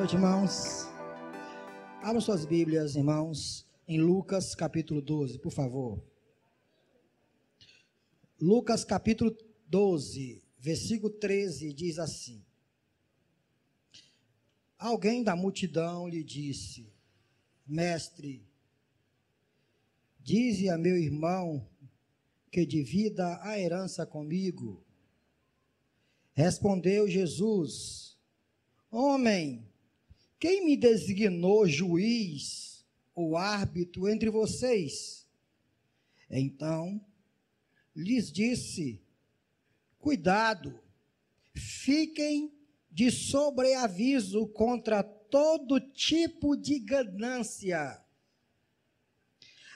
noite, irmãos. Abram suas Bíblias, irmãos, em Lucas capítulo 12, por favor. Lucas capítulo 12, versículo 13, diz assim: Alguém da multidão lhe disse: Mestre, dize a meu irmão que divida a herança comigo. Respondeu Jesus: Homem, quem me designou juiz ou árbitro entre vocês? Então lhes disse: Cuidado, fiquem de sobreaviso contra todo tipo de ganância.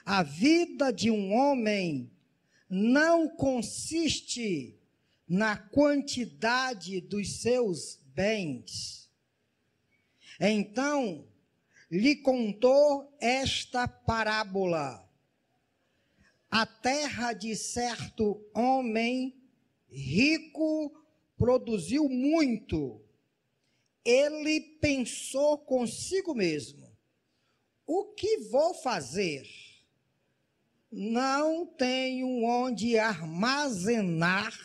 A vida de um homem não consiste na quantidade dos seus bens. Então lhe contou esta parábola. A terra de certo homem rico produziu muito. Ele pensou consigo mesmo: o que vou fazer? Não tenho onde armazenar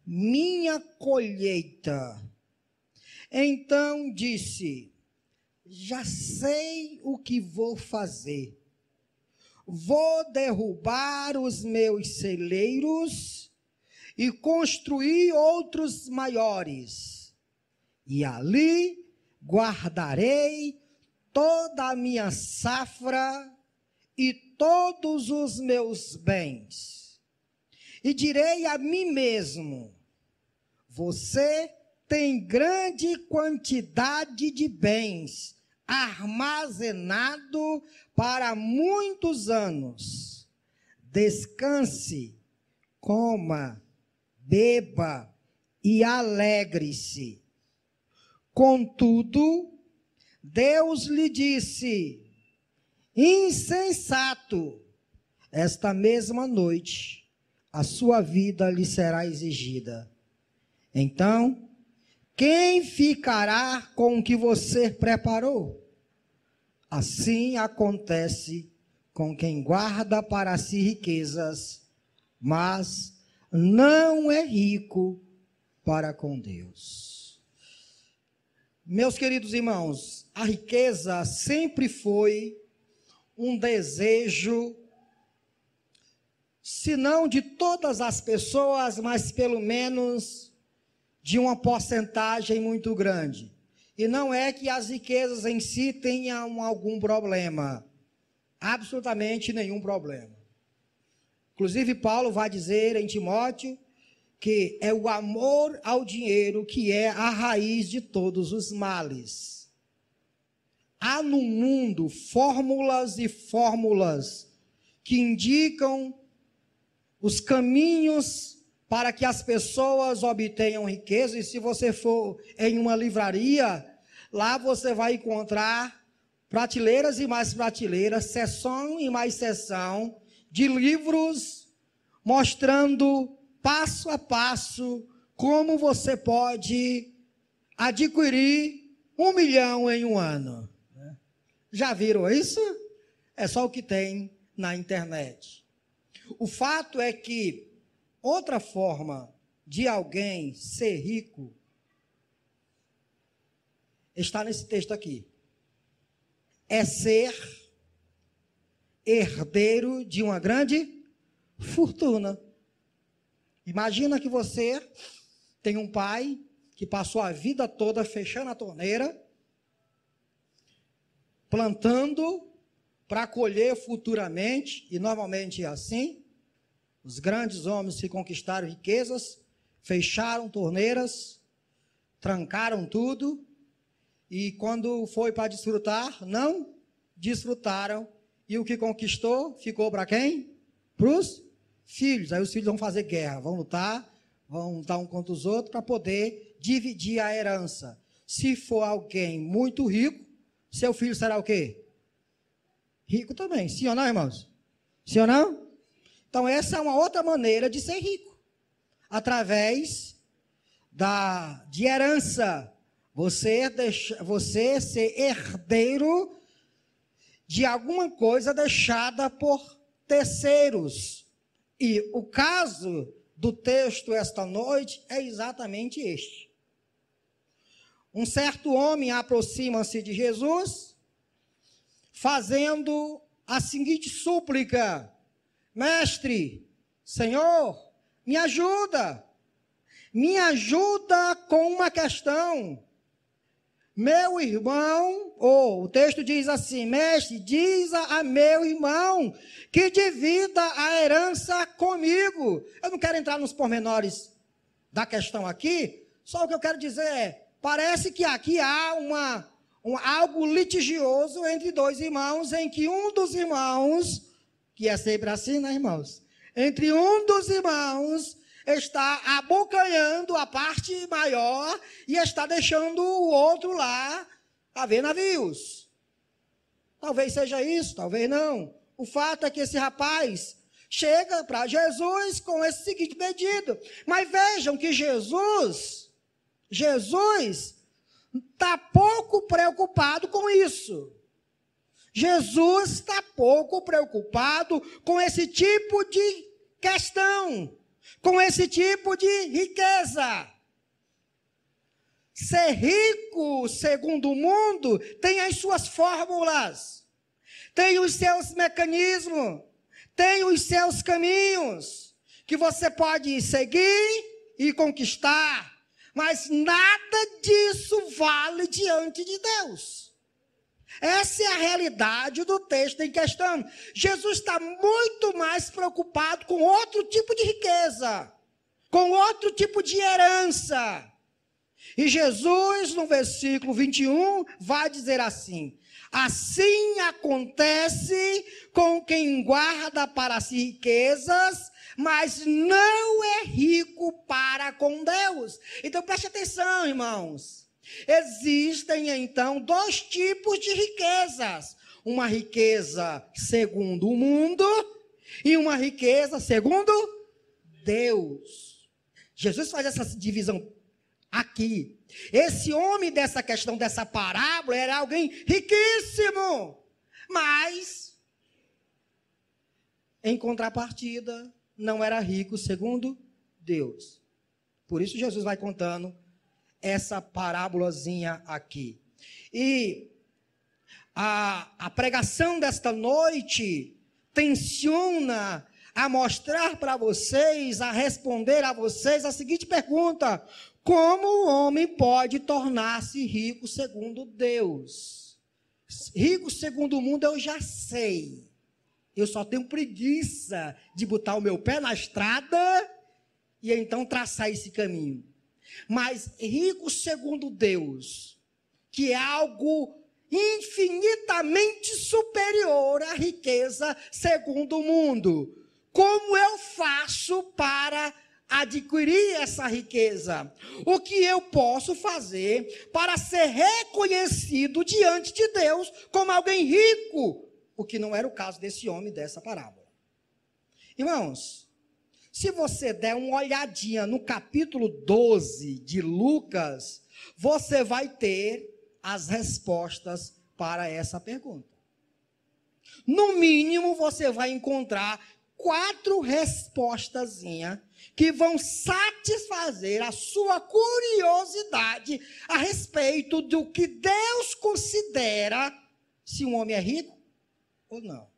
minha colheita. Então disse: já sei o que vou fazer. Vou derrubar os meus celeiros e construir outros maiores. E ali guardarei toda a minha safra e todos os meus bens. E direi a mim mesmo: você tem grande quantidade de bens armazenado para muitos anos. Descanse, coma, beba e alegre-se. Contudo, Deus lhe disse: insensato, esta mesma noite a sua vida lhe será exigida. Então, quem ficará com o que você preparou? Assim acontece com quem guarda para si riquezas, mas não é rico para com Deus. Meus queridos irmãos, a riqueza sempre foi um desejo, se não de todas as pessoas, mas pelo menos de uma porcentagem muito grande. E não é que as riquezas em si tenham algum problema, absolutamente nenhum problema. Inclusive Paulo vai dizer em Timóteo que é o amor ao dinheiro que é a raiz de todos os males. Há no mundo fórmulas e fórmulas que indicam os caminhos para que as pessoas obtenham riqueza. E se você for em uma livraria, lá você vai encontrar prateleiras e mais prateleiras, seção e mais seção de livros mostrando passo a passo como você pode adquirir 1 milhão em um ano. Já viram isso? É só o que tem na internet. O fato é que outra forma de alguém ser rico está nesse texto aqui. É ser herdeiro de uma grande fortuna. Imagina que você tem um pai que passou a vida toda fechando a torneira, plantando para colher futuramente, e normalmente é assim. Os grandes homens que conquistaram riquezas, fecharam torneiras, trancaram tudo, e quando foi para desfrutar, não desfrutaram, e o que conquistou ficou para quem? Para os filhos. Aí os filhos vão fazer guerra, vão lutar um contra os outros para poder dividir a herança. Se for alguém muito rico, seu filho será o quê? Rico também, sim ou não, irmãos? Sim ou não? Então essa é uma outra maneira de ser rico, através de herança. você ser herdeiro de alguma coisa deixada por terceiros. E o caso do texto esta noite é exatamente este. Um certo homem aproxima-se de Jesus, fazendo a seguinte súplica: Mestre, Senhor, me ajuda com uma questão. Meu irmão, o texto diz assim: Mestre, diz a meu irmão que divida a herança comigo. Eu não quero entrar nos pormenores da questão aqui, só o que eu quero dizer é, parece que aqui há algo litigioso entre dois irmãos, em que um dos irmãos, que é sempre assim, né, irmãos? Entre um dos irmãos está abocanhando a parte maior e está deixando o outro lá a ver navios. Talvez seja isso, talvez não. O fato é que esse rapaz chega para Jesus com esse seguinte pedido. Mas vejam que Jesus está pouco preocupado com isso. Jesus está pouco preocupado com esse tipo de questão, com esse tipo de riqueza. Ser rico, segundo o mundo, tem as suas fórmulas, tem os seus mecanismos, tem os seus caminhos, que você pode seguir e conquistar, mas nada disso vale diante de Deus. Essa é a realidade do texto em questão. Jesus está muito mais preocupado com outro tipo de riqueza, com outro tipo de herança. E Jesus, no versículo 21, vai dizer assim: assim acontece com quem guarda para si riquezas, mas não é rico para com Deus. Então preste atenção, irmãos. Existem então dois tipos de riquezas: uma riqueza segundo o mundo e uma riqueza segundo Deus. Jesus faz essa divisão aqui. Esse homem dessa questão, dessa parábola, era alguém riquíssimo, mas em contrapartida não era rico segundo Deus. Por isso Jesus vai contando essa parábolazinha aqui. E a pregação desta noite tenciona a mostrar para vocês, a responder a vocês a seguinte pergunta: como o homem pode tornar-se rico segundo Deus? Rico segundo o mundo eu já sei. Eu só tenho preguiça de botar o meu pé na estrada e então traçar esse caminho. Mas rico segundo Deus, que é algo infinitamente superior à riqueza segundo o mundo. Como eu faço para adquirir essa riqueza? O que eu posso fazer para ser reconhecido diante de Deus como alguém rico? O que não era o caso desse homem dessa parábola. Irmãos, se você der uma olhadinha no capítulo 12 de Lucas, você vai ter as respostas para essa pergunta. No mínimo, você vai encontrar 4 respostazinhas que vão satisfazer a sua curiosidade a respeito do que Deus considera se um homem é rico ou não.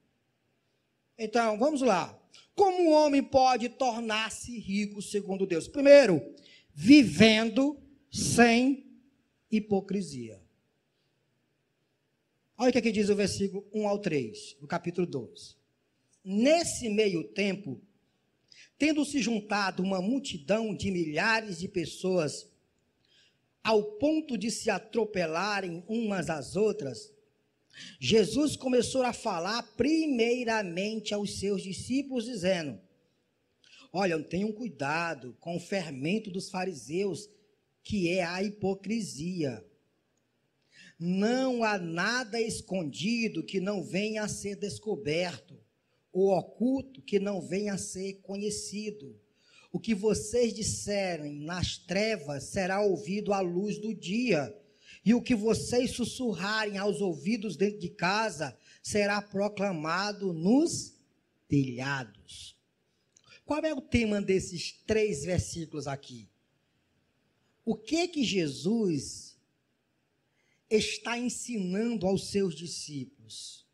Então, vamos lá. Como um homem pode tornar-se rico segundo Deus? Primeiro, vivendo sem hipocrisia. Olha o que aqui diz o versículo 1 ao 3, do capítulo 12. Nesse meio tempo, tendo se juntado uma multidão de milhares de pessoas, ao ponto de se atropelarem umas às outras, Jesus começou a falar primeiramente aos seus discípulos, dizendo: olha, tenham cuidado com o fermento dos fariseus, que é a hipocrisia. Não há nada escondido que não venha a ser descoberto, ou oculto que não venha a ser conhecido. O que vocês disserem nas trevas será ouvido à luz do dia, E o que vocês sussurrarem aos ouvidos dentro de casa será proclamado nos telhados. Qual é o tema desses 3 versículos aqui? O que Jesus está ensinando aos seus discípulos?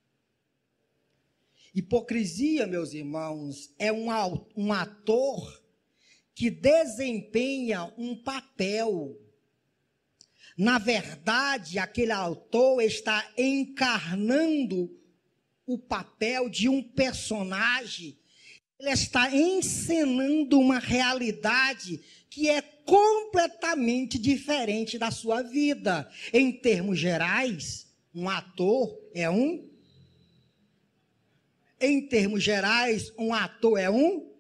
Hipocrisia, meus irmãos, é um ator que desempenha um papel. Na verdade, aquele autor está encarnando o papel de um personagem. Ele está encenando uma realidade que é completamente diferente da sua vida. Em termos gerais, um ator é um... Em termos gerais, um ator é um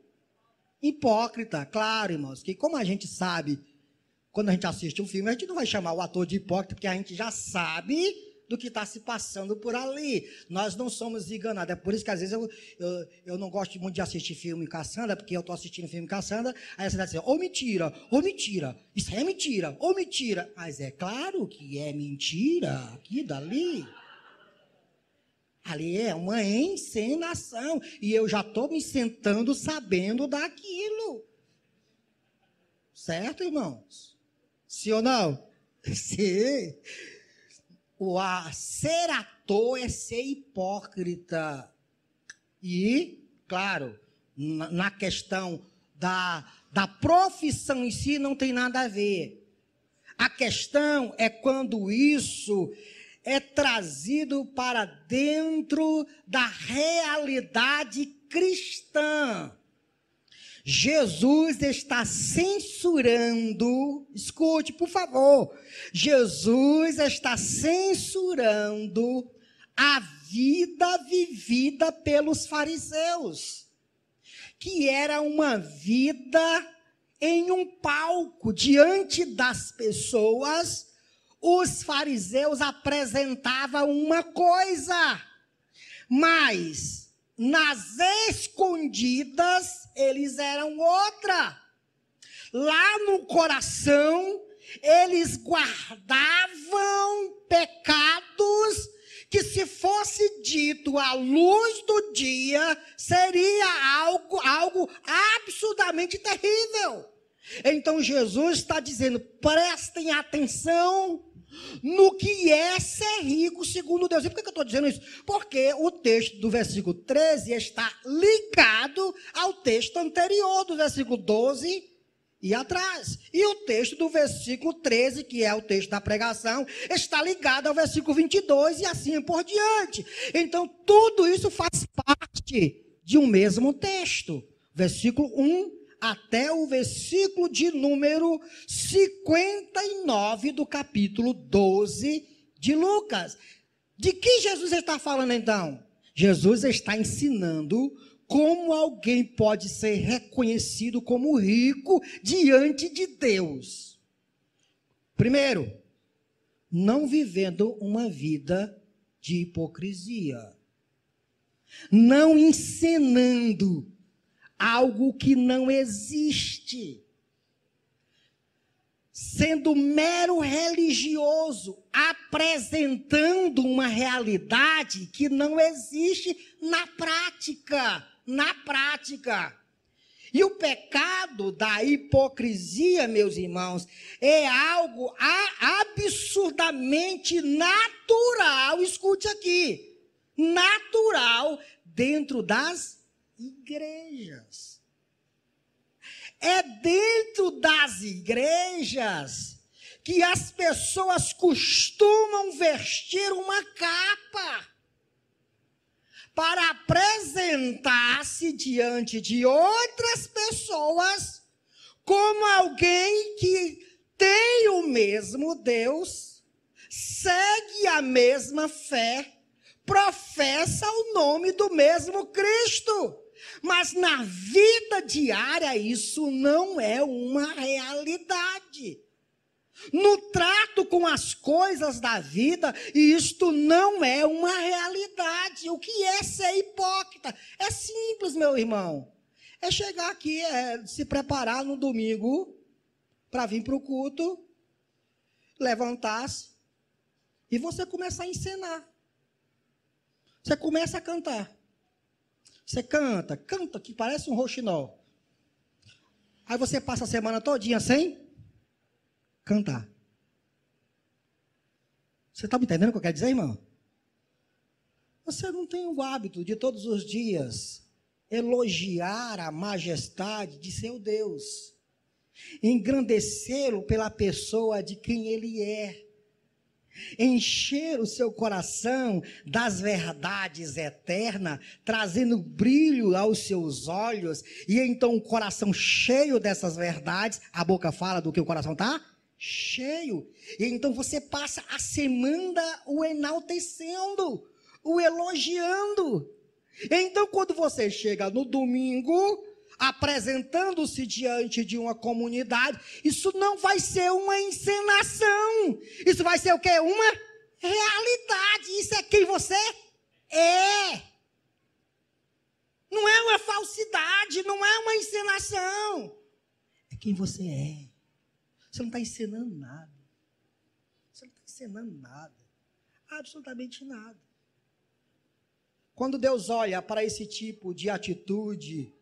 hipócrita. Claro, irmãos, que como a gente sabe, quando a gente assiste um filme, a gente não vai chamar o ator de hipócrita, porque a gente já sabe do que está se passando por ali. Nós não somos enganados. É por isso que às vezes eu não gosto muito de assistir filme Cassandra, porque eu estou assistindo filme Cassandra, aí você vai dizer, ou mentira, isso aí é mentira, ou mentira. Mas é claro que é mentira, aqui, dali. Ali é uma encenação. E eu já estou me sentando sabendo daquilo. Certo, irmãos? Sim ou não? Sim. Ser ator é ser hipócrita. E, claro, na questão da profissão em si não tem nada a ver. A questão é quando isso é trazido para dentro da realidade cristã. Jesus está censurando, escute, por favor, Jesus está censurando a vida vivida pelos fariseus, que era uma vida em um palco, diante das pessoas. Os fariseus apresentavam uma coisa, mas nas escondidas eles eram outra. Lá no coração eles guardavam pecados que, se fosse dito à luz do dia, seria algo absurdamente terrível. Então Jesus está dizendo, prestem atenção no que é ser rico segundo Deus. E por que eu estou dizendo isso? Porque o texto do versículo 13 está ligado ao texto anterior, do versículo 12 e atrás. E o texto do versículo 13, que é o texto da pregação, está ligado ao versículo 22 e assim por diante. Então, tudo isso faz parte de um mesmo texto. Versículo 1 até o versículo de número 59 do capítulo 12 de Lucas. De que Jesus está falando então? Jesus está ensinando como alguém pode ser reconhecido como rico diante de Deus. Primeiro, não vivendo uma vida de hipocrisia. Não encenando algo que não existe. Sendo mero religioso, apresentando uma realidade que não existe na prática. Na prática. E o pecado da hipocrisia, meus irmãos, é algo absurdamente natural, escute aqui, natural dentro das igrejas. É dentro das igrejas que as pessoas costumam vestir uma capa para apresentar-se diante de outras pessoas como alguém que tem o mesmo Deus, segue a mesma fé, professa o nome do mesmo Cristo. Mas na vida diária isso não é uma realidade. No trato com as coisas da vida, isto não é uma realidade. O que é ser hipócrita? É simples, meu irmão. É chegar aqui, se preparar no domingo para vir para o culto, levantar-se, E você começa a encenar. Você começa a cantar. Você canta que parece um rouxinol. Aí você passa a semana todinha sem cantar. Você está me entendendo o que eu quero dizer, irmão? Você não tem o hábito de todos os dias elogiar a majestade de seu Deus, engrandecê-lo pela pessoa de quem ele é, encher o seu coração das verdades eternas, trazendo brilho aos seus olhos, e então o coração cheio dessas verdades, a boca fala do que o coração está cheio, e então você passa a semana o enaltecendo, o elogiando. Então quando você chega no domingo, apresentando-se diante de uma comunidade, isso não vai ser uma encenação, isso vai ser o quê? Uma realidade, isso é quem você é. Não é uma falsidade, não é uma encenação, é quem você é. Você não está encenando nada, você não está encenando nada, absolutamente nada. Quando Deus olha para esse tipo de atitude,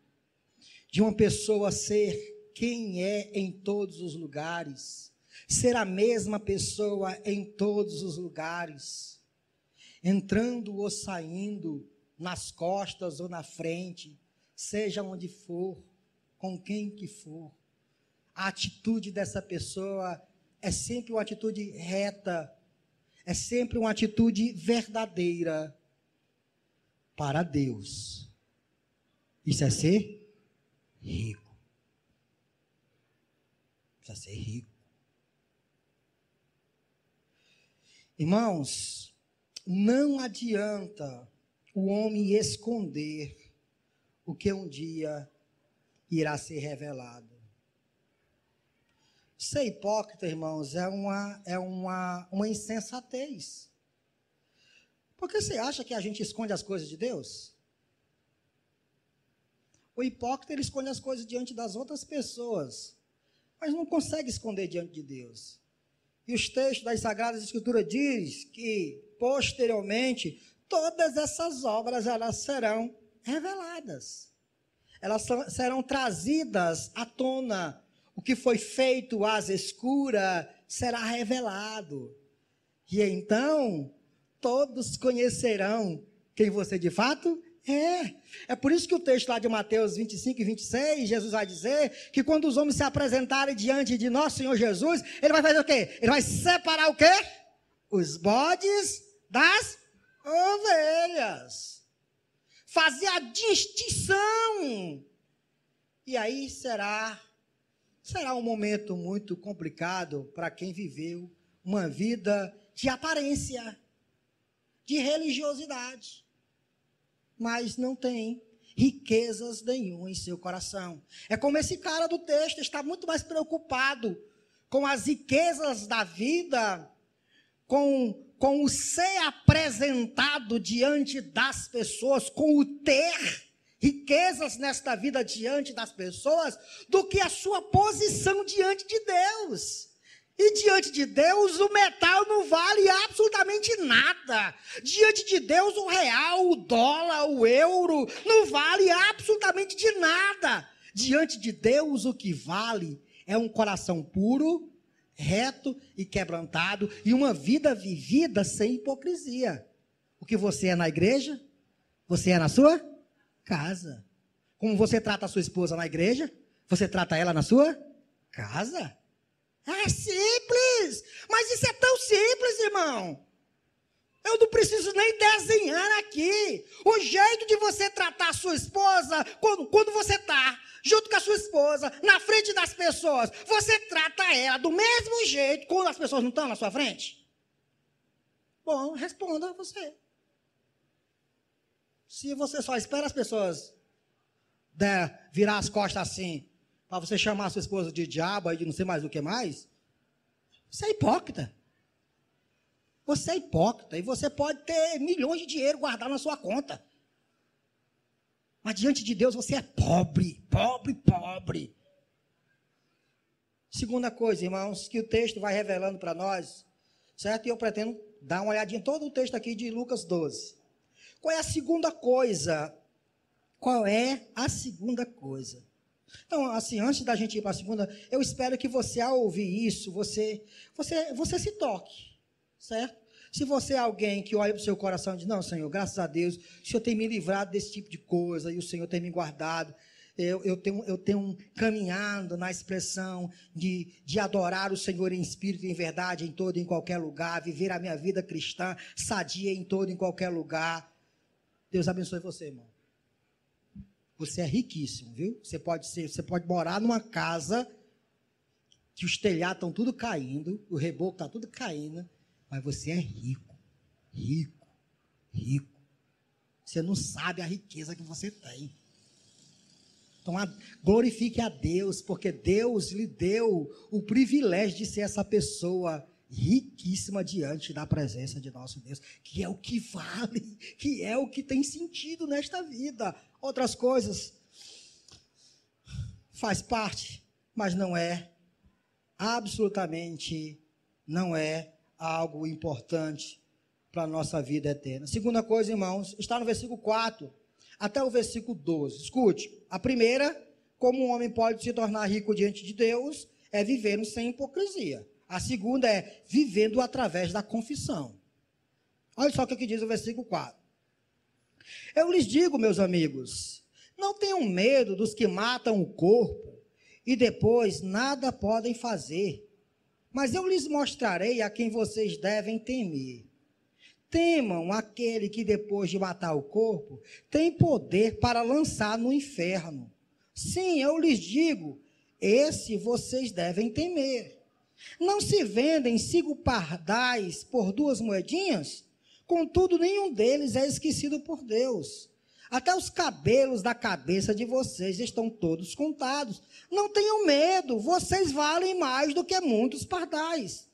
de uma pessoa ser quem é em todos os lugares, ser a mesma pessoa em todos os lugares, entrando ou saindo, nas costas ou na frente, seja onde for, com quem que for, a atitude dessa pessoa é sempre uma atitude reta, é sempre uma atitude verdadeira para Deus. Isso é ser rico. Precisa ser rico. Irmãos, não adianta o homem esconder o que um dia irá ser revelado. Ser hipócrita, irmãos, é uma insensatez. Por que você acha que a gente esconde as coisas de Deus? O hipócrita, ele esconde as coisas diante das outras pessoas, mas não consegue esconder diante de Deus. E os textos das Sagradas Escrituras diz que, posteriormente, todas essas obras, elas serão reveladas. Elas serão trazidas à tona. O que foi feito às escuras será revelado. E então, todos conhecerão quem você de fato é. É por isso que o texto lá de Mateus 25 e 26, Jesus vai dizer que quando os homens se apresentarem diante de nosso Senhor Jesus, ele vai fazer o quê? Ele vai separar o quê? Os bodes das ovelhas. Fazer a distinção. E aí será um momento muito complicado para quem viveu uma vida de aparência, de religiosidade, mas não tem riquezas nenhuma em seu coração. É como esse cara do texto, está muito mais preocupado com as riquezas da vida, com o ser apresentado diante das pessoas, com o ter riquezas nesta vida diante das pessoas, do que a sua posição diante de Deus. E diante de Deus o metal não vale absolutamente nada. Diante de Deus o real, o dólar, o euro não vale absolutamente de nada. Diante de Deus o que vale é um coração puro, reto e quebrantado, e uma vida vivida sem hipocrisia. O que você é na igreja, você é na sua casa. Como você trata a sua esposa na igreja, você trata ela na sua casa. É simples, mas isso é tão simples, irmão. Eu não preciso nem desenhar aqui. O jeito de você tratar a sua esposa, quando você está junto com a sua esposa, na frente das pessoas, você trata ela do mesmo jeito quando as pessoas não estão na sua frente? Bom, responda você. Se você só espera as pessoas virar as costas assim, para você chamar a sua esposa de diabo e de não sei mais o que mais, você é hipócrita. Você é hipócrita e você pode ter milhões de dinheiro guardado na sua conta. Mas diante de Deus você é pobre, pobre, pobre. Segunda coisa, irmãos, que o texto vai revelando para nós, certo? E eu pretendo Dá uma olhadinha em todo o texto aqui de Lucas 12. Qual é a segunda coisa? Qual é a segunda coisa? Então, assim, antes da gente ir para a segunda, eu espero que você, ao ouvir isso, você se toque, certo? Se você é alguém que olha para o seu coração e diz, não, Senhor, graças a Deus, o Senhor tem me livrado desse tipo de coisa, e o Senhor tem me guardado, eu tenho caminhado na expressão de adorar o Senhor em espírito e em verdade, em todo e em qualquer lugar, viver a minha vida cristã, sadia em todo e em qualquer lugar. Deus abençoe você, irmão. Você é riquíssimo, viu? Você pode morar numa casa que os telhados estão tudo caindo, o reboco está tudo caindo, mas você é rico, rico, rico. Você não sabe a riqueza que você tem. Então, glorifique a Deus, porque Deus lhe deu o privilégio de ser essa pessoa riquíssima diante da presença de nosso Deus, que é o que vale, que é o que tem sentido nesta vida. Outras coisas faz parte, mas não é, absolutamente não é algo importante para a nossa vida eterna. Segunda coisa, irmãos, está no versículo 4 até o versículo 12. Escute, a primeira, como um homem pode se tornar rico diante de Deus, é vivendo sem hipocrisia. A segunda é vivendo através da confissão. Olha só o que diz o versículo 4. Eu lhes digo, meus amigos, não tenham medo dos que matam o corpo e depois nada podem fazer, mas eu lhes mostrarei a quem vocês devem temer. Temam aquele que depois de matar o corpo tem poder para lançar no inferno. Sim, eu lhes digo, esse vocês devem temer. Não se vendem 5 pardais por 2 moedinhas? Contudo, nenhum deles é esquecido por Deus. Até os cabelos da cabeça de vocês estão todos contados. Não tenham medo, vocês valem mais do que muitos pardais.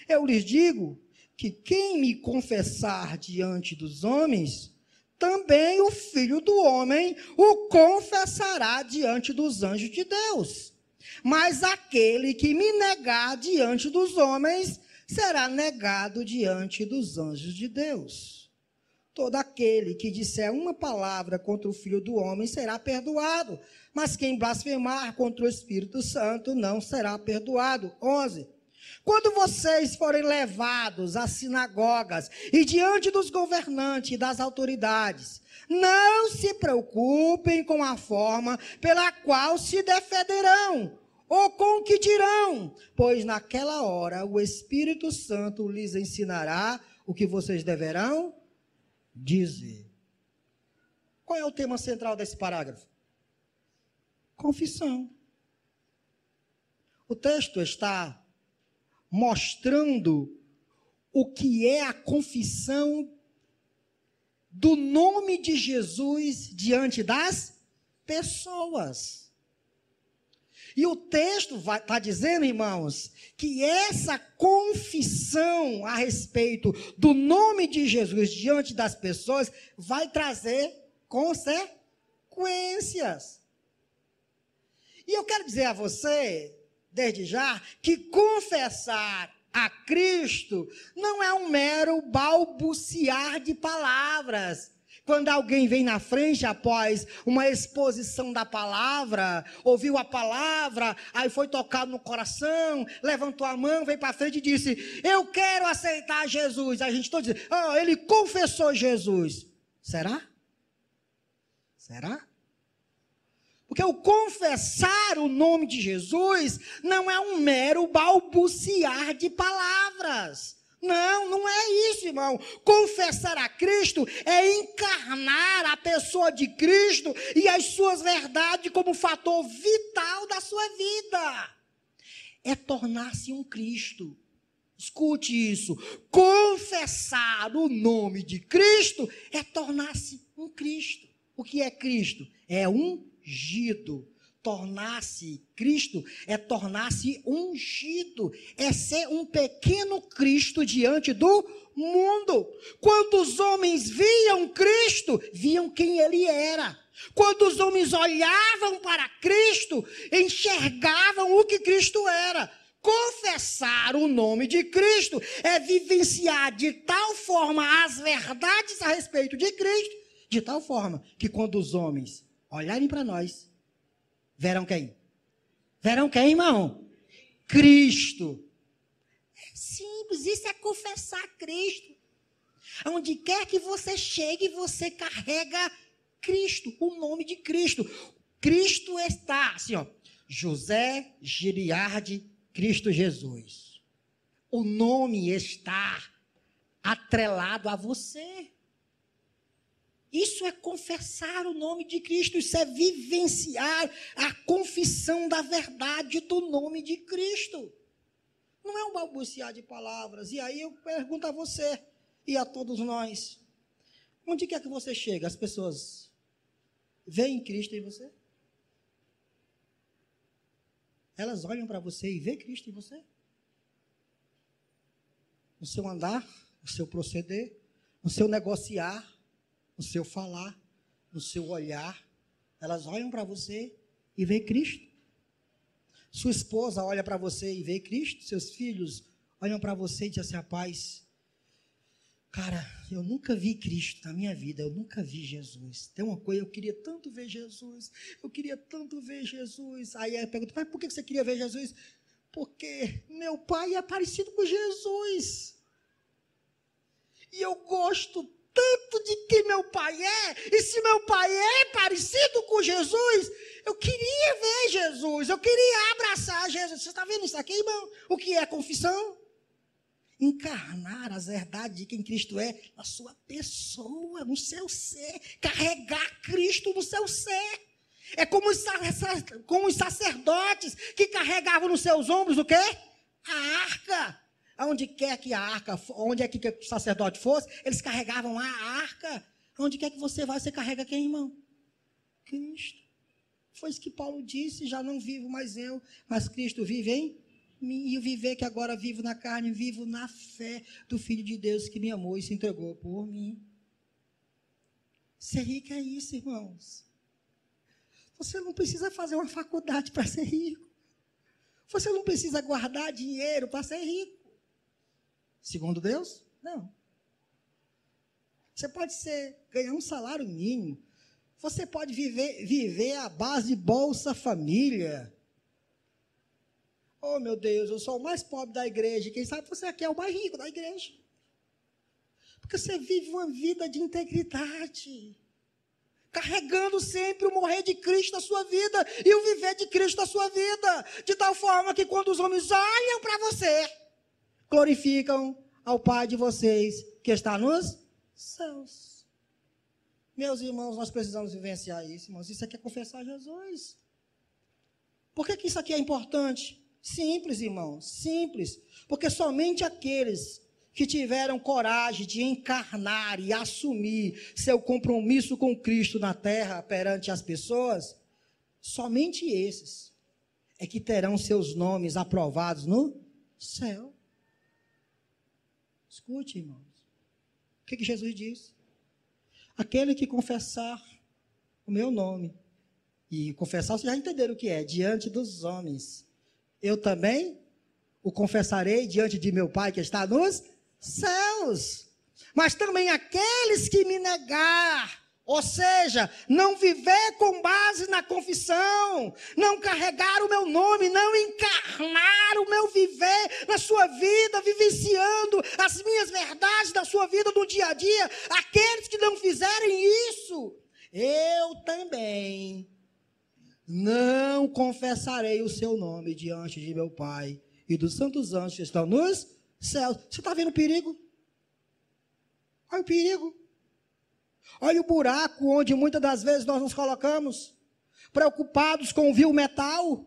Eu lhes digo que quem me confessar diante dos homens, também o Filho do Homem o confessará diante dos anjos de Deus. Mas aquele que me negar diante dos homens, será negado diante dos anjos de Deus. Todo aquele que disser uma palavra contra o Filho do Homem será perdoado, mas quem blasfemar contra o Espírito Santo não será perdoado. 11. Quando vocês forem levados às sinagogas e diante dos governantes e das autoridades, não se preocupem com a forma pela qual se defenderão, ou com o que dirão, pois naquela hora o Espírito Santo lhes ensinará o que vocês deverão dizer. Qual é o tema central desse parágrafo? Confissão. O texto está mostrando o que é a confissão do nome de Jesus diante das pessoas. E o texto está dizendo, irmãos, que essa confissão a respeito do nome de Jesus diante das pessoas vai trazer consequências. E eu quero dizer a você, desde já, que confessar a Cristo não é um mero balbuciar de palavras. Quando alguém vem na frente após uma exposição da palavra, ouviu a palavra, aí foi tocado no coração, levantou a mão, veio para frente e disse, eu quero aceitar Jesus. A gente todo diz, ele confessou Jesus. Será? Será? Porque o confessar o nome de Jesus não é um mero balbuciar de palavras. Não é isso, irmão. Confessar a Cristo é encarnar a pessoa de Cristo e as suas verdades como fator vital da sua vida. É tornar-se um Cristo. Escute isso. Confessar o nome de Cristo é tornar-se um Cristo. O que é Cristo? É ungido. Tornar-se Cristo é tornar-se ungido, é ser um pequeno Cristo diante do mundo. Quando os homens viam Cristo, viam quem ele era. Quando os homens olhavam para Cristo, enxergavam o que Cristo era. Confessar o nome de Cristo é vivenciar de tal forma as verdades a respeito de Cristo, de tal forma que quando os homens olharem para nós, verão quem? Verão quem, irmão? Cristo. É simples, isso é confessar Cristo. Onde quer que você chegue, você carrega Cristo, o nome de Cristo. Cristo está, assim, ó, José Giriardi Cristo Jesus. O nome está atrelado a você. Isso é confessar o nome de Cristo, isso é vivenciar a confissão da verdade do nome de Cristo. Não é um balbuciar de palavras. E aí eu pergunto a você e a todos nós, onde quer que você chega, as pessoas veem Cristo em você? Elas olham para você e veem Cristo em você? No seu andar, no seu proceder, no seu negociar, no seu falar, no seu olhar, elas olham para você e veem Cristo. Sua esposa olha para você e vê Cristo. Seus filhos olham para você e dizem assim, rapaz, cara, eu nunca vi Cristo na minha vida, eu nunca vi Jesus. Tem uma coisa, eu queria tanto ver Jesus, eu queria tanto ver Jesus. Aí eu pergunto, mas por que você queria ver Jesus? Porque meu pai é parecido com Jesus. E eu gosto tanto de quem meu pai é, e se meu pai é parecido com Jesus, eu queria ver Jesus, eu queria abraçar Jesus. Você está vendo isso aqui, irmão? O que é confissão? Encarnar as verdades de quem Cristo é na sua pessoa, no seu ser, carregar Cristo no seu ser. É como os sacerdotes que carregavam nos seus ombros o quê? A arca. Onde quer que a arca, onde é que o sacerdote fosse, eles carregavam a arca. Onde quer que você vai, você carrega quem, irmão? Cristo. Foi isso que Paulo disse, já não vivo mais eu, mas Cristo vive em mim. E o viver que agora vivo na carne, vivo na fé do Filho de Deus que me amou e se entregou por mim. Ser rico é isso, irmãos. Você não precisa fazer uma faculdade para ser rico. Você não precisa guardar dinheiro para ser rico. Segundo Deus? Não. Você pode ganhar um salário mínimo. Você pode viver à base de Bolsa Família. Oh, meu Deus, eu sou o mais pobre da igreja. Quem sabe você aqui é o mais rico da igreja. Porque você vive uma vida de integridade. Carregando sempre o morrer de Cristo na sua vida e o viver de Cristo na sua vida. De tal forma que quando os homens olham para você, glorificam ao Pai de vocês que está nos céus. Meus irmãos, nós precisamos vivenciar isso, irmãos. Isso aqui é confessar Jesus. Por que isso aqui é importante? Simples, irmãos, simples. Porque somente aqueles que tiveram coragem de encarnar e assumir seu compromisso com Cristo na terra perante as pessoas, somente esses é que terão seus nomes aprovados no céu. Escute, irmãos. O que Jesus diz? Aquele que confessar o meu nome, e confessar, vocês já entenderam o que é, diante dos homens, eu também o confessarei diante de meu Pai que está nos céus. Mas também aqueles que me negar, ou seja, não viver com base na confissão, não carregar o meu nome, não encarnar o meu viver na sua vida, vivenciando as minhas verdades da sua vida no dia a dia, aqueles que não fizerem isso, eu também não confessarei o seu nome diante de meu Pai e dos santos anjos que estão nos céus. Você está vendo o perigo? Olha o perigo. Olha o buraco onde muitas das vezes nós nos colocamos, preocupados com o vil metal,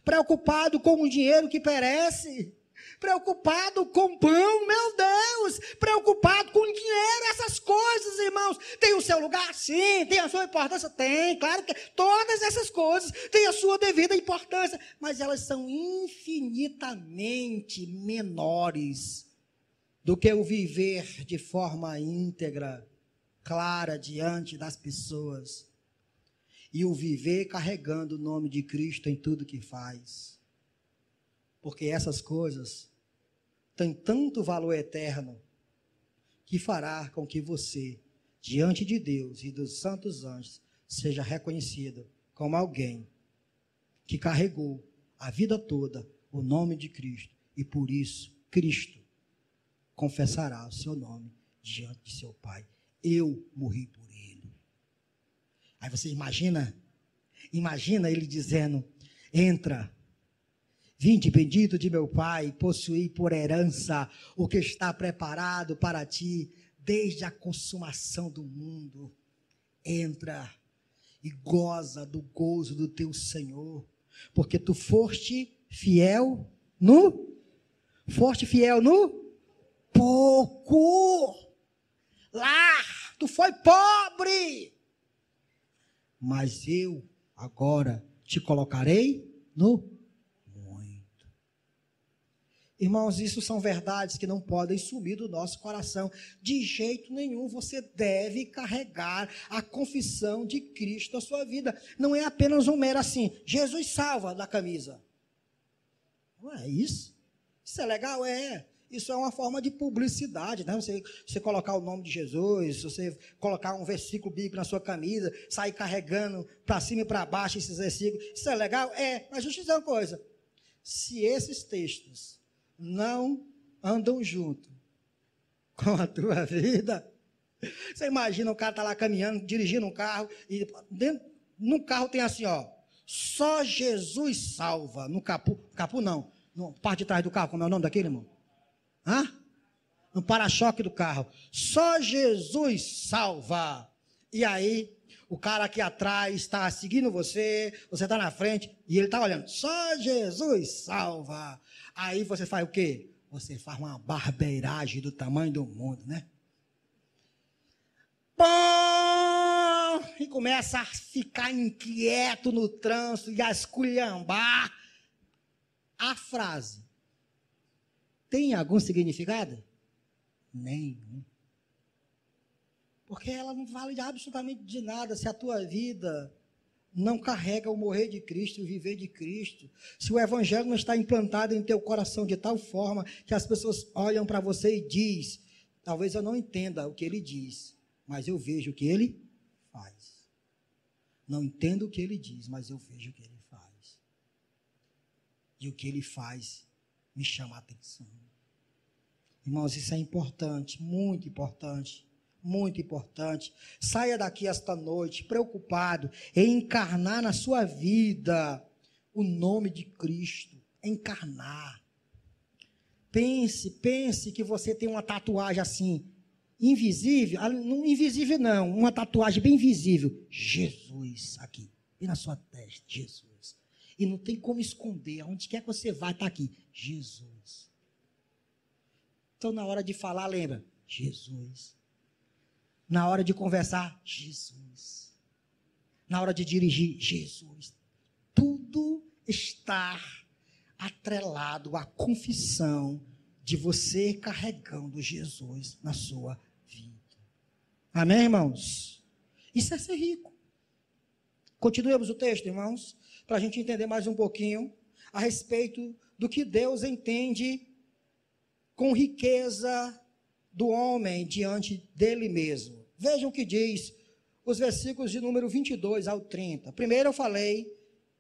preocupado com o dinheiro que perece, preocupado com pão, meu Deus, preocupado com dinheiro, essas coisas, irmãos, tem o seu lugar? Sim, tem a sua importância? Tem, claro que todas essas coisas têm a sua devida importância, mas elas são infinitamente menores do que o viver de forma íntegra, clara diante das pessoas, e o viver carregando o nome de Cristo em tudo que faz. Porque essas coisas têm tanto valor eterno que fará com que você, diante de Deus e dos santos anjos, seja reconhecido como alguém que carregou a vida toda o nome de Cristo e por isso Cristo confessará o seu nome diante de seu Pai. Eu morri por ele. Aí você imagina ele dizendo: entra, vinde bendito de meu Pai, possuí por herança o que está preparado para ti desde a consumação do mundo. Entra e goza do gozo do teu Senhor, porque tu foste fiel no pouco. Lá tu foi pobre, mas eu agora te colocarei no muito. Irmãos, isso são verdades que não podem sumir do nosso coração. De jeito nenhum você deve carregar a confissão de Cristo na sua vida. Não é apenas um mero assim, Jesus salva da camisa. Não é isso? Isso é legal? É. Isso é uma forma de publicidade, né? Você colocar o nome de Jesus, você colocar um versículo bíblico na sua camisa, sair carregando para cima e para baixo esses versículos. Isso é legal? É. Mas deixa eu te dizer uma coisa. Se esses textos não andam junto com a tua vida, você imagina o cara tá lá caminhando, dirigindo um carro, e dentro, no carro tem assim, ó, só Jesus salva. No capô não, no parte de trás do carro, como é o nome daquele, irmão? No para-choque do carro, só Jesus salva. E aí, o cara aqui atrás está seguindo você está na frente, e ele está olhando, só Jesus salva. Aí você faz o quê? Você faz uma barbeiragem do tamanho do mundo, né? Pão! E começa a ficar inquieto no trânsito e a esculhambar. A frase tem algum significado? Nenhum. Porque ela não vale absolutamente de nada se a tua vida não carrega o morrer de Cristo e o viver de Cristo. Se o evangelho não está implantado em teu coração de tal forma que as pessoas olham para você e diz, talvez eu não entenda o que ele diz, mas eu vejo o que ele faz. Não entendo o que ele diz, mas eu vejo o que ele faz. E o que ele faz me chama a atenção. Irmãos, isso é importante, muito importante. Muito importante. Saia daqui esta noite preocupado em encarnar na sua vida o nome de Cristo. Encarnar. Pense que você tem uma tatuagem assim, invisível. Não invisível não, uma tatuagem bem visível. Jesus aqui, e na sua testa, Jesus. E não tem como esconder, aonde quer que você vá, está aqui, Jesus. Então na hora de falar, lembra, Jesus. Na hora de conversar, Jesus. Na hora de dirigir, Jesus. Tudo está atrelado à confissão de você carregando Jesus na sua vida. Amém, irmãos? Isso é ser rico. Continuemos o texto, irmãos, para a gente entender mais um pouquinho a respeito do que Deus entende com riqueza do homem diante dele mesmo. Vejam o que diz os versículos de número 22 ao 30. Primeiro eu falei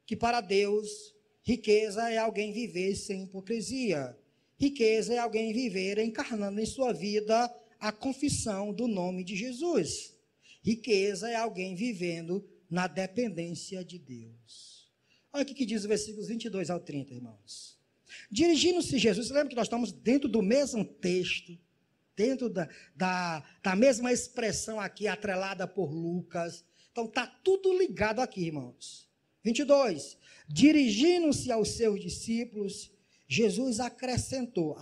que para Deus, riqueza é alguém viver sem hipocrisia. Riqueza é alguém viver encarnando em sua vida a confissão do nome de Jesus. Riqueza é alguém vivendo na dependência de Deus. Olha o que diz os versículos 22 ao 30, irmãos. Dirigindo-se Jesus, lembra que nós estamos dentro do mesmo texto, dentro da mesma expressão aqui, atrelada por Lucas. Então, está tudo ligado aqui, irmãos. 22. Dirigindo-se aos seus discípulos, Jesus acrescentou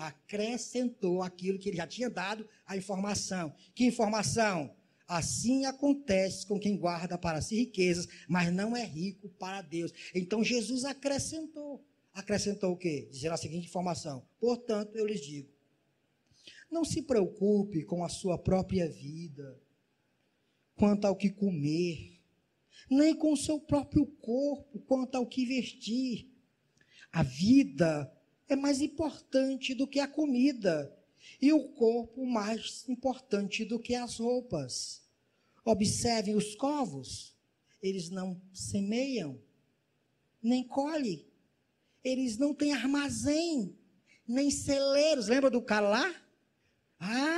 aquilo que ele já tinha dado, a informação. Que informação? Assim acontece com quem guarda para si riquezas, mas não é rico para Deus. Então, Jesus acrescentou. Acrescentou o quê? Dizendo a seguinte informação. Portanto, eu lhes digo, não se preocupe com a sua própria vida, quanto ao que comer, nem com o seu próprio corpo, quanto ao que vestir. A vida é mais importante do que a comida, e o corpo mais importante do que as roupas. Observem os corvos, eles não semeiam, nem colhem, eles não têm armazém, nem celeiros. Lembra do cara lá?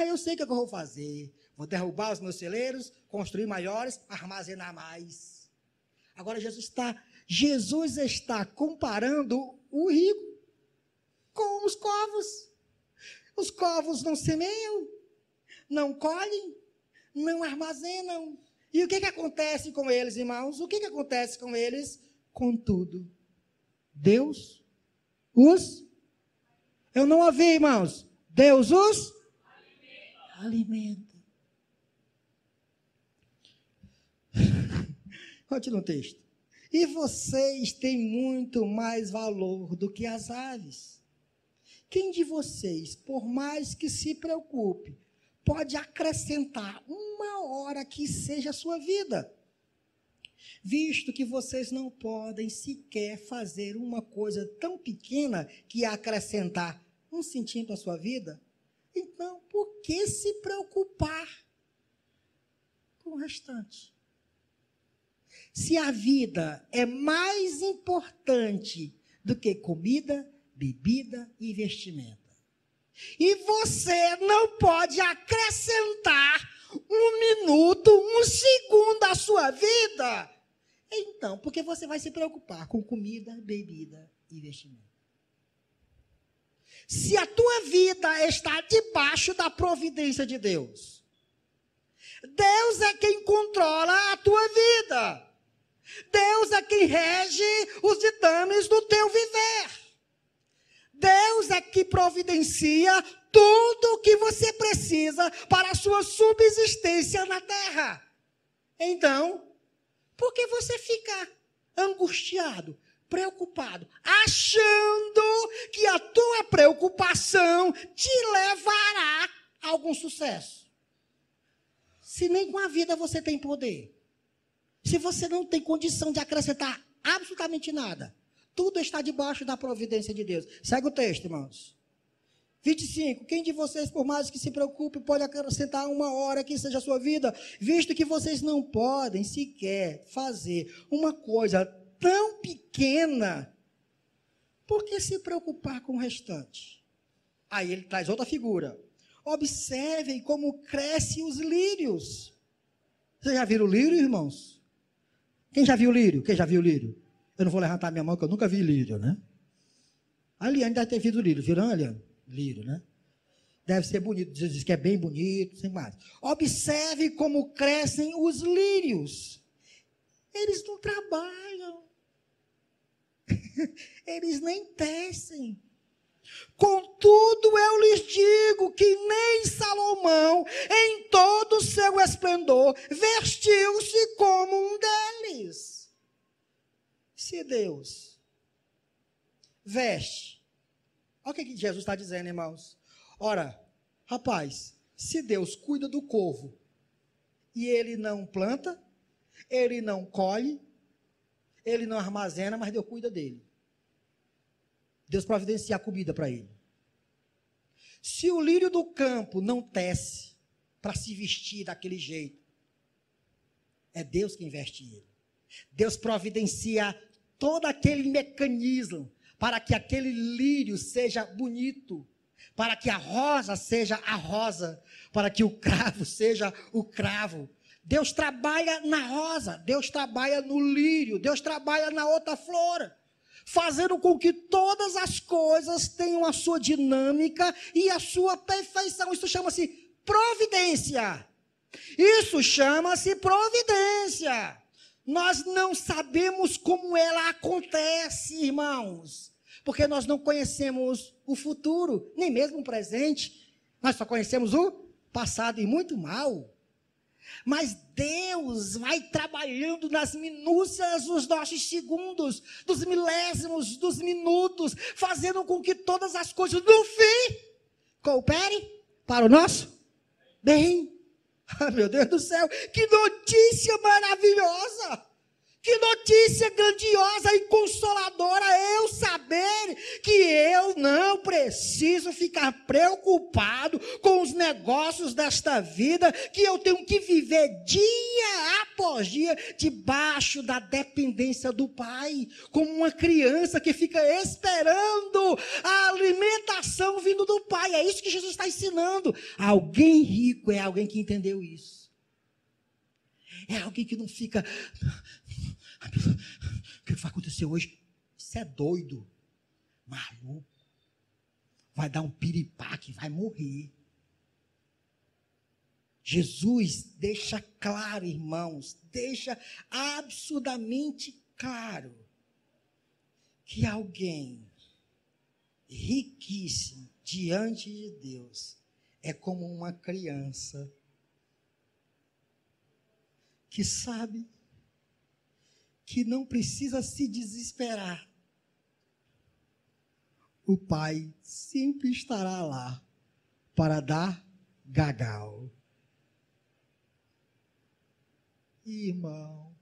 Eu sei o que eu vou fazer. Vou derrubar os meus celeiros, construir maiores, armazenar mais. Agora Jesus está comparando o rico com os corvos. Os corvos não semeiam, não colhem, não armazenam. E o que acontece com eles, irmãos? O que acontece com eles? Contudo, Deus os... Eu não ouvi, irmãos. Deus os alimenta. Continua o texto. E vocês têm muito mais valor do que as aves. Quem de vocês, por mais que se preocupe, pode acrescentar uma hora que seja a sua vida? Visto que vocês não podem sequer fazer uma coisa tão pequena que acrescentar 1 centímetro à sua vida, então por que se preocupar com o restante? Se a vida é mais importante do que comida, bebida e vestimenta, e você não pode acrescentar 1 minuto, 1 segundo à sua vida, então, por que você vai se preocupar com comida, bebida e vestimenta? Se a tua vida está debaixo da providência de Deus, Deus é quem controla a tua vida. Deus é quem rege os ditames do teu viver. Deus é que providencia tudo o que você precisa para a sua subsistência na terra. Então, por que você fica angustiado, preocupado, achando que a tua preocupação te levará a algum sucesso? Se nem com a vida você tem poder, se você não tem condição de acrescentar absolutamente nada, tudo está debaixo da providência de Deus. Segue o texto, irmãos. 25. Quem de vocês, por mais que se preocupe, pode acrescentar 1 hora que seja a sua vida, visto que vocês não podem sequer fazer uma coisa tão pequena, por que se preocupar com o restante? Aí ele traz outra figura. Observem como crescem os lírios. Vocês já viram o lírio, irmãos? Quem já viu o lírio? Quem já viu o lírio? Eu não vou levantar minha mão, porque eu nunca vi lírio, né? A Liane deve ter visto o lírio. Viram, Liane? Lírio, né? Deve ser bonito. Diz que é bem bonito, sem mais. Observe como crescem os lírios. Eles não trabalham. Eles nem tecem. Contudo, eu lhes digo que nem Salomão, em todo o seu esplendor, vestiu-se como um deles. Se Deus veste, olha o que Jesus está dizendo, irmãos. Ora, rapaz, se Deus cuida do corvo, e ele não planta, ele não colhe, ele não armazena, mas Deus cuida dele. Deus providencia a comida para ele. Se o lírio do campo não tece para se vestir daquele jeito, é Deus que veste ele. Deus providencia todo aquele mecanismo para que aquele lírio seja bonito, para que a rosa seja a rosa, para que o cravo seja o cravo. Deus trabalha na rosa, Deus trabalha no lírio, Deus trabalha na outra flor, fazendo com que todas as coisas tenham a sua dinâmica e a sua perfeição. Isso chama-se providência. Isso chama-se providência. Nós não sabemos como ela acontece, irmãos, porque nós não conhecemos o futuro, nem mesmo o presente. Nós só conhecemos o passado e muito mal. Mas Deus vai trabalhando nas minúcias dos nossos segundos, dos milésimos, dos minutos, fazendo com que todas as coisas, no fim, cooperem para o nosso bem. Ah, meu Deus do céu, que notícia maravilhosa! Que notícia grandiosa e consoladora eu saber que eu não preciso ficar preocupado com os negócios desta vida, que eu tenho que viver dia após dia debaixo da dependência do Pai, como uma criança que fica esperando a alimentação vindo do Pai. É isso que Jesus está ensinando. Alguém rico é alguém que entendeu isso. É alguém que não fica... O que vai acontecer hoje? Isso é doido, maluco. Vai dar um piripaque, vai morrer. Jesus deixa claro, irmãos, deixa absurdamente claro que alguém riquíssimo diante de Deus é como uma criança que sabe que não precisa se desesperar. O Pai sempre estará lá para dar gagal. Irmão,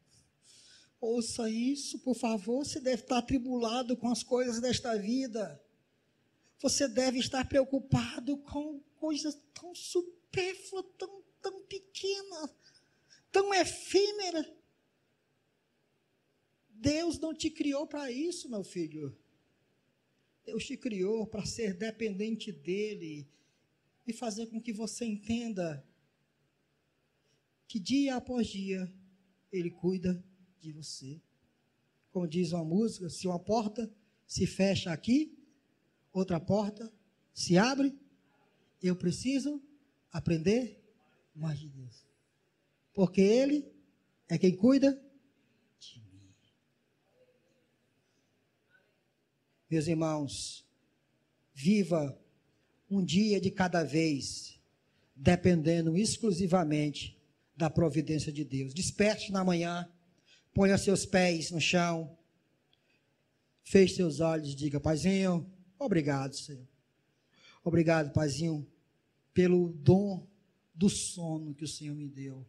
ouça isso, por favor. Você deve estar atribulado com as coisas desta vida. Você deve estar preocupado com coisas tão supérfluas, tão pequenas, tão efêmeras. Deus não te criou para isso, meu filho. Deus te criou para ser dependente dEle e fazer com que você entenda que dia após dia Ele cuida de você. Como diz uma música, se uma porta se fecha aqui, outra porta se abre, eu preciso aprender mais de Deus. Porque Ele é quem cuida. Meus irmãos, viva um dia de cada vez, dependendo exclusivamente da providência de Deus. Desperte na manhã, ponha seus pés no chão, feche seus olhos e diga: Paizinho, obrigado, Senhor. Obrigado, Paizinho, pelo dom do sono que o Senhor me deu.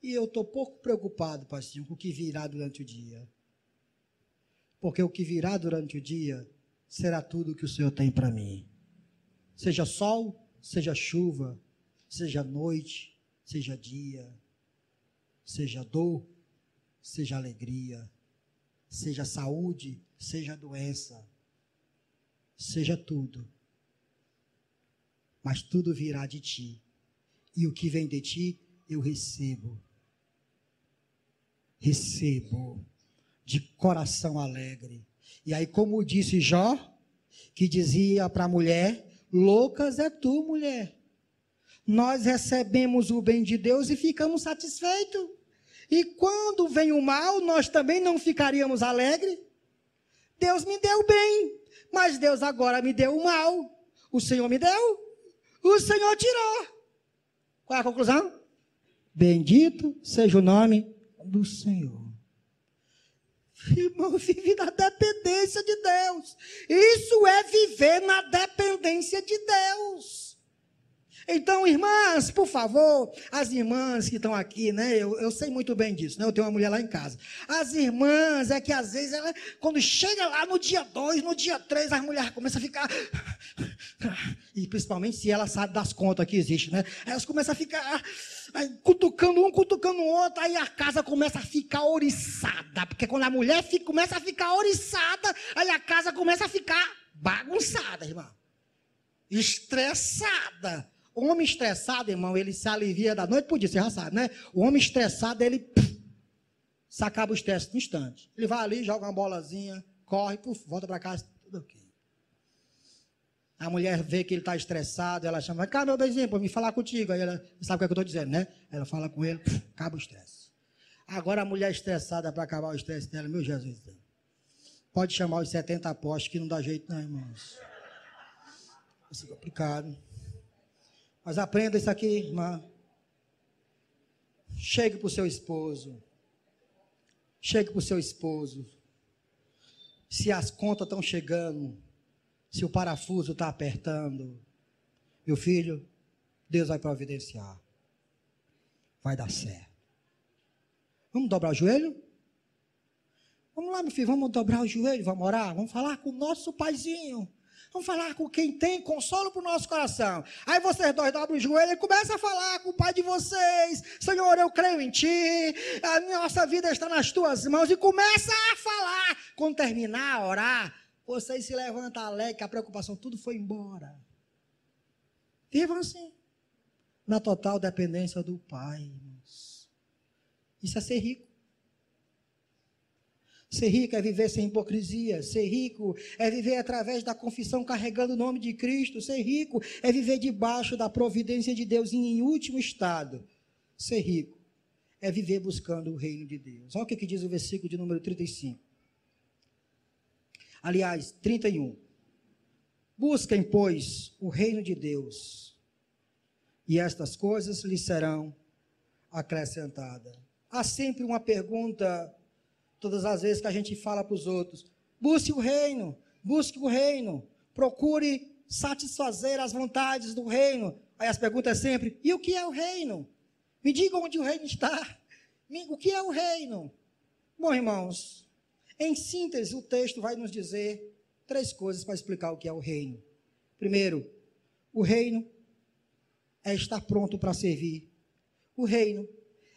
E eu estou pouco preocupado, Paizinho, com o que virá durante o dia. Porque o que virá durante o dia será tudo que o Senhor tem para mim. Seja sol, seja chuva, seja noite, seja dia, seja dor, seja alegria, seja saúde, seja doença, seja tudo. Mas tudo virá de ti. E o que vem de ti, eu recebo. Recebo. De coração alegre. E aí, como disse Jó, que dizia para a mulher: loucas é tu, mulher. Nós recebemos o bem de Deus e ficamos satisfeitos. E quando vem o mal, nós também não ficaríamos alegres. Deus me deu bem, mas Deus agora me deu o mal. O Senhor me deu, o Senhor tirou. Qual é a conclusão? Bendito seja o nome do Senhor. Irmão, vive na dependência de Deus. Isso é viver na dependência de Deus. Então, irmãs, por favor, as irmãs que estão aqui, né? Eu sei muito bem disso, né? Eu tenho uma mulher lá em casa. As irmãs, é que às vezes, quando chega lá no dia 2, no dia 3, as mulheres começam a ficar... E principalmente se ela sabe das contas que existem, né? Elas começam a ficar... cutucando um, cutucando o outro, aí a casa começa a ficar ouriçada, porque quando a mulher começa a ficar ouriçada, aí a casa começa a ficar bagunçada, irmão, estressada. O homem estressado, irmão, ele se alivia da noite pro dia, você já sabe, né? O homem estressado, ele se acaba o estresse no instante, ele vai ali, joga uma bolazinha, corre, volta para casa, tudo ok. A mulher vê que ele está estressado, ela chama: cá, meu benzinho, para me falar contigo. Aí ela, sabe o que eu estou dizendo, né? Ela fala com ele, acaba o estresse. Agora a mulher estressada, para acabar o estresse dela, meu Jesus, pode chamar os 70 apóstolos, que não dá jeito não, irmãos. Isso é complicado. Mas aprenda isso aqui, irmã. Chegue para o seu esposo. Chegue para o seu esposo. Se as contas estão chegando, se o parafuso está apertando, meu filho, Deus vai providenciar. Vai dar certo. Vamos dobrar o joelho? Vamos lá, meu filho, vamos dobrar o joelho, vamos orar, vamos falar com o nosso paizinho. Vamos falar com quem tem consolo para o nosso coração. Aí vocês dois dobram o joelho e começam a falar com o pai de vocês. Senhor, eu creio em ti. A nossa vida está nas tuas mãos. E começa a falar. Quando terminar a orar, vocês se levantam alegre, que a preocupação tudo foi embora. Vivam assim. Na total dependência do Pai, irmãos. Isso é ser rico. Ser rico é viver sem hipocrisia. Ser rico é viver através da confissão carregando o nome de Cristo. Ser rico é viver debaixo da providência de Deus em último estado. Ser rico é viver buscando o reino de Deus. Olha o que diz o versículo de número 35. Aliás, 31. Busquem, pois, o reino de Deus, e estas coisas lhes serão acrescentadas. Há sempre uma pergunta, todas as vezes que a gente fala para os outros: busque o reino, procure satisfazer as vontades do reino. Aí as perguntas é sempre: e o que é o reino? Me diga onde o reino está. O que é o reino? Bom, irmãos, em síntese, o texto vai nos dizer 3 coisas para explicar o que é o reino. Primeiro, o reino é estar pronto para servir. O reino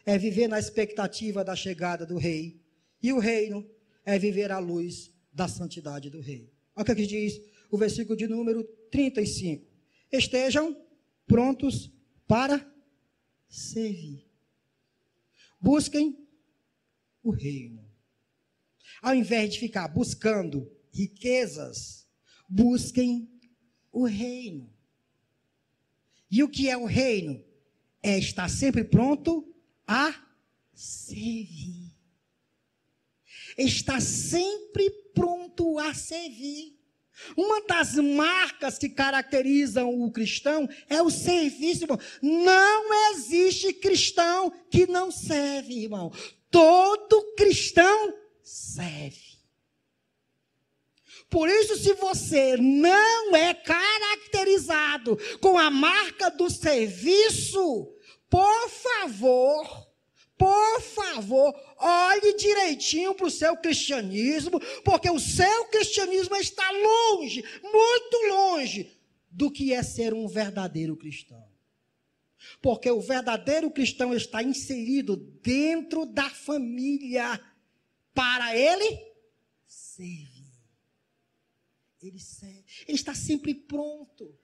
é viver na expectativa da chegada do rei. E o reino é viver à luz da santidade do rei. Olha o que diz o versículo de número 35. Estejam prontos para servir. Busquem o reino. Ao invés de ficar buscando riquezas, busquem o reino. E o que é o reino? É estar sempre pronto a servir. Está sempre pronto a servir. Uma das marcas que caracterizam o cristão é o serviço, irmão. Não existe cristão que não serve, irmão. Todo cristão serve. Por isso, se você não é caracterizado com a marca do serviço, por favor, olhe direitinho para o seu cristianismo, porque o seu cristianismo está longe, muito longe, do que é ser um verdadeiro cristão. Porque o verdadeiro cristão está inserido dentro da família, para ele servir. Ele serve, ele está sempre pronto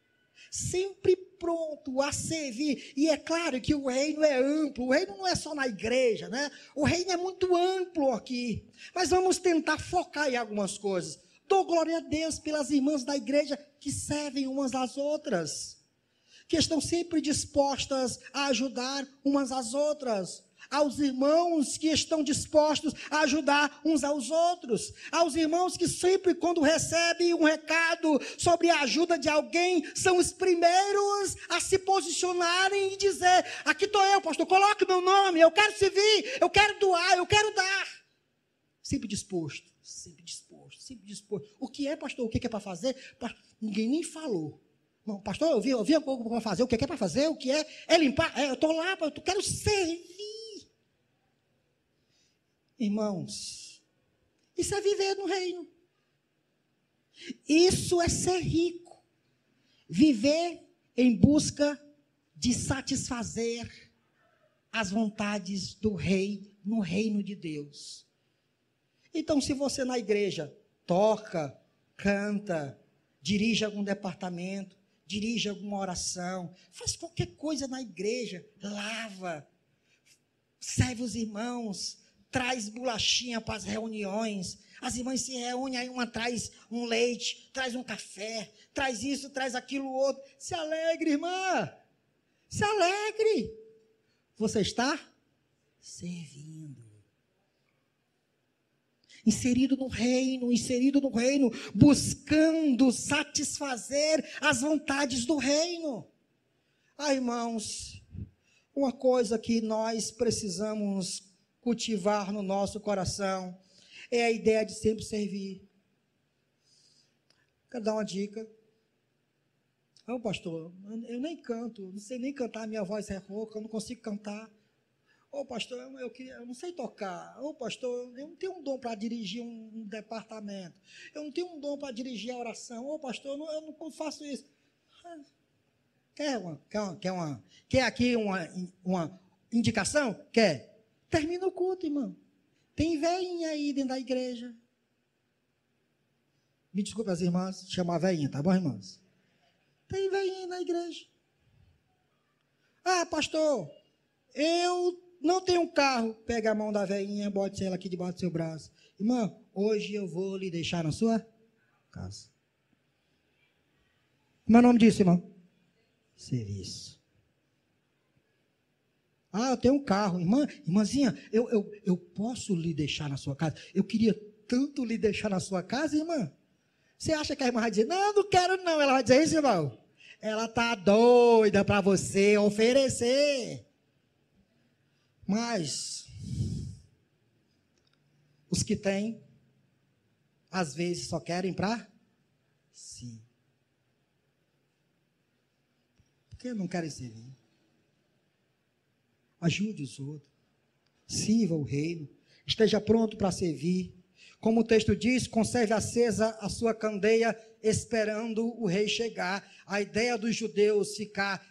a servir. E é claro que o reino é amplo, o reino não é só na igreja, né? O reino é muito amplo aqui, mas vamos tentar focar em algumas coisas. Dou glória a Deus pelas irmãs da igreja que servem umas às outras, que estão sempre dispostas a ajudar umas às outras, aos irmãos que estão dispostos a ajudar uns aos outros, aos irmãos que sempre quando recebem um recado sobre a ajuda de alguém, são os primeiros a se posicionarem e dizer: aqui estou eu, pastor, coloque meu nome, eu quero servir, eu quero doar, eu quero dar. Sempre disposto. O que é, pastor? O que é para fazer? Ninguém nem falou. Não, pastor, eu vi algo para fazer. O que é para fazer? O que é? É limpar? Eu estou lá, eu quero servir. Irmãos, isso é viver no reino. Isso é ser rico. Viver em busca de satisfazer as vontades do rei no reino de Deus. Então, se você na igreja toca, canta, dirige algum departamento, dirige alguma oração, faz qualquer coisa na igreja, lava, serve os irmãos, traz bolachinha para as reuniões, as irmãs se reúnem, aí uma traz um leite, traz um café, traz isso, traz aquilo outro. Se alegre, irmã, se alegre. Você está servindo. Inserido no reino, buscando satisfazer as vontades do reino. Irmãos, uma coisa que nós precisamos cultivar no nosso coração é a ideia de sempre servir. Quero dar uma dica. Pastor, eu nem canto, não sei nem cantar, minha voz é rouca, eu não consigo cantar. Ô pastor, eu não sei tocar. Ô pastor, eu não tenho um dom para dirigir um departamento. Eu não tenho um dom para dirigir a oração. Ô pastor, eu não faço isso. Quer aqui uma indicação? Quer? Termina o culto, irmão. Tem velhinha aí dentro da igreja. Me desculpe as irmãs, chamar velhinha, tá bom, irmãs? Tem velhinha na igreja. Ah, pastor, eu não tenho um carro. Pega a mão da velhinha, bote ela aqui debaixo do seu braço. Irmã, hoje eu vou lhe deixar na sua casa. Como é o nome disso, irmão? Serviço. Ah, eu tenho um carro. Irmãzinha, eu posso lhe deixar na sua casa? Eu queria tanto lhe deixar na sua casa, irmã. Você acha que a irmã vai dizer, não, não quero não. Ela vai dizer isso, irmão? Ela está doida para você oferecer. Mas, os que têm, às vezes só querem para si. Por que não querem servir? Ajude os outros. Sirva o reino. Esteja pronto para servir. Como o texto diz, conserve acesa a sua candeia, esperando o rei chegar. A ideia dos judeus ficar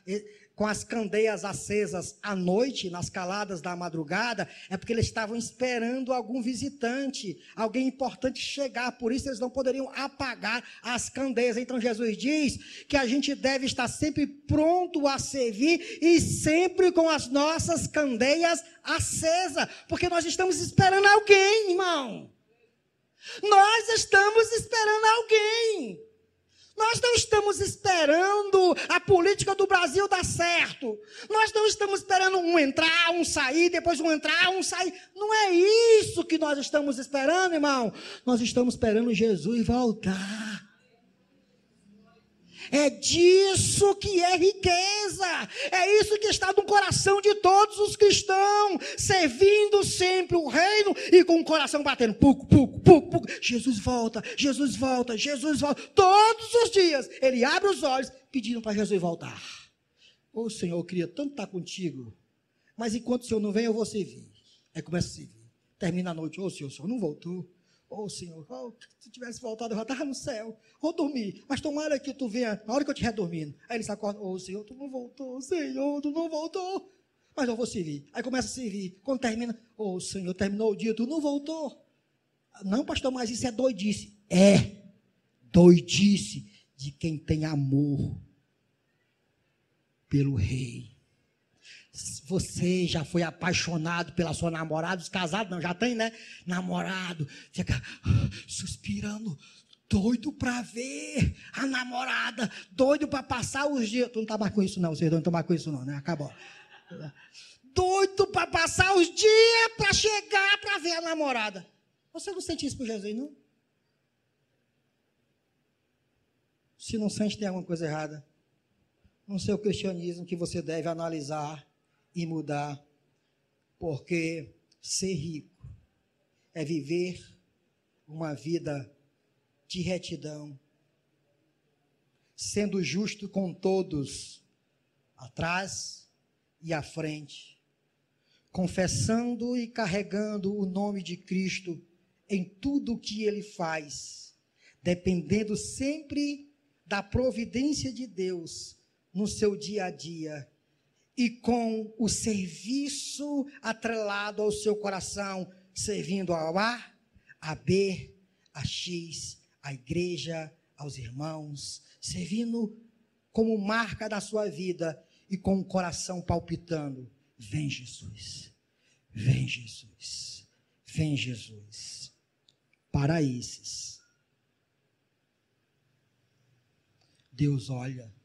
com as candeias acesas à noite, nas caladas da madrugada, é porque eles estavam esperando algum visitante, alguém importante chegar, por isso eles não poderiam apagar as candeias. Então Jesus diz que a gente deve estar sempre pronto a servir e sempre com as nossas candeias acesas, porque nós estamos esperando alguém, irmão. Nós estamos esperando alguém. Nós não estamos esperando a política do Brasil dar certo. Nós não estamos esperando um entrar, um sair, depois um entrar, um sair. Não é isso que nós estamos esperando, irmão. Nós estamos esperando Jesus voltar. É disso que é riqueza. É isso que está no coração de todos os cristãos, servindo sempre o reino e com o coração batendo, puc, puc, puc, puc. Jesus volta, Jesus volta, Jesus volta. Todos os dias ele abre os olhos pedindo para Jesus voltar. Ô Senhor, eu queria tanto estar contigo, mas enquanto o Senhor não vem, eu vou servir. Aí começa a servir. Termina a noite, ô Senhor, o Senhor não voltou. Oh Senhor, se tivesse voltado eu já estava no céu, ou dormir, mas tomara que tu venha na hora que eu estiver dormindo. Aí ele se acorda, oh Senhor, tu não voltou, Senhor, tu não voltou, mas eu vou servir. Aí começa a servir, quando termina, oh Senhor, terminou o dia, tu não voltou. Não, pastor, mas isso é doidice. É doidice de quem tem amor pelo rei. Você já foi apaixonado pela sua namorada? Os casados não, já tem, né? Namorado, fica suspirando, doido para ver a namorada, doido para passar os dias. Tu não está mais com isso não, vocês não estão mais com isso não, né? Acabou. Doido para passar os dias para chegar para ver a namorada. Você não sente isso por Jesus, não? Se não sente, tem alguma coisa errada no seu cristianismo que você deve analisar e mudar, porque ser rico é viver uma vida de retidão, sendo justo com todos, atrás e à frente, confessando e carregando o nome de Cristo em tudo o que ele faz, dependendo sempre da providência de Deus no seu dia a dia, e com o serviço atrelado ao seu coração, servindo ao A, a B, a X, a igreja, aos irmãos, servindo como marca da sua vida e com o coração palpitando, vem Jesus, vem Jesus, vem Jesus. Para esses, Deus olha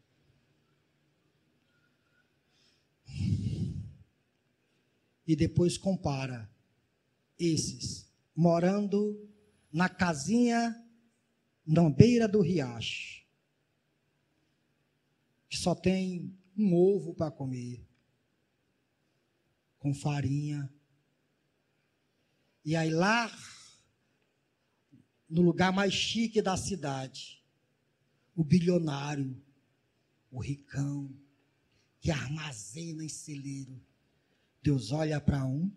e depois compara esses morando na casinha na beira do riacho, que só tem um ovo para comer, com farinha, e aí lá no lugar mais chique da cidade, o bilionário, o ricão, que armazena em celeiro, Deus olha para um,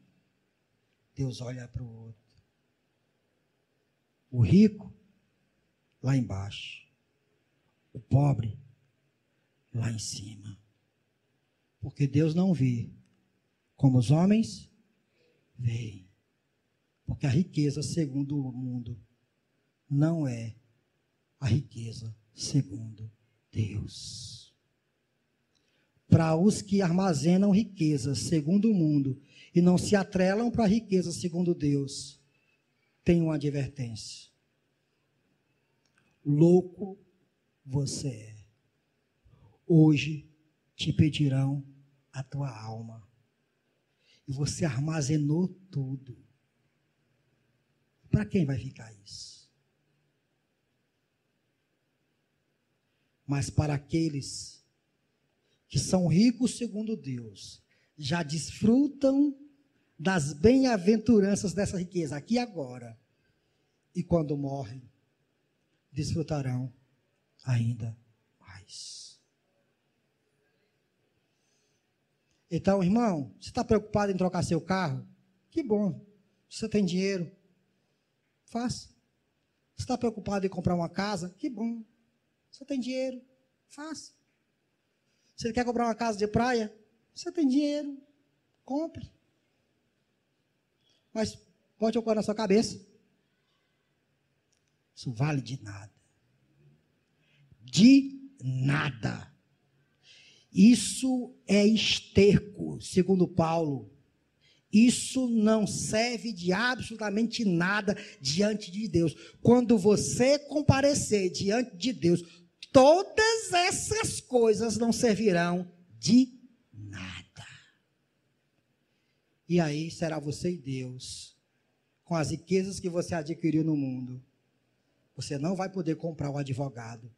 Deus olha para o outro. O rico, lá embaixo. O pobre, lá em cima. Porque Deus não vê como os homens veem. Porque a riqueza, segundo o mundo, não é a riqueza segundo Deus. Para os que armazenam riquezas segundo o mundo e não se atrelam para a riqueza segundo Deus, tem uma advertência. Louco você é. Hoje te pedirão a tua alma. E você armazenou tudo. Para quem vai ficar isso? Mas para aqueles que são ricos segundo Deus, já desfrutam das bem-aventuranças dessa riqueza, aqui e agora. E quando morrem, desfrutarão ainda mais. Então, irmão, você está preocupado em trocar seu carro? Que bom. Você tem dinheiro? Faça. Você está preocupado em comprar uma casa? Que bom. Você tem dinheiro? Faça. Você quer comprar uma casa de praia? Você tem dinheiro? Compre. Mas pode ocorrer na sua cabeça. Isso vale de nada. De nada. Isso é esterco, segundo Paulo. Isso não serve de absolutamente nada diante de Deus. Quando você comparecer diante de Deus, todas essas coisas não servirão de nada. E aí será você e Deus, com as riquezas que você adquiriu no mundo. Você não vai poder comprar um advogado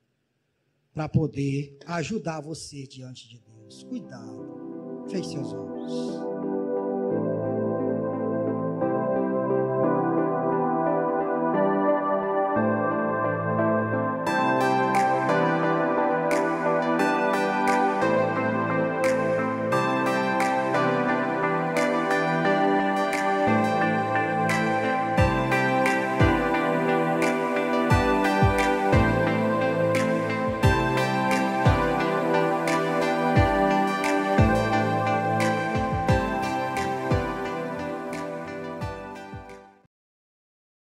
para poder ajudar você diante de Deus. Cuidado. Feche seus olhos.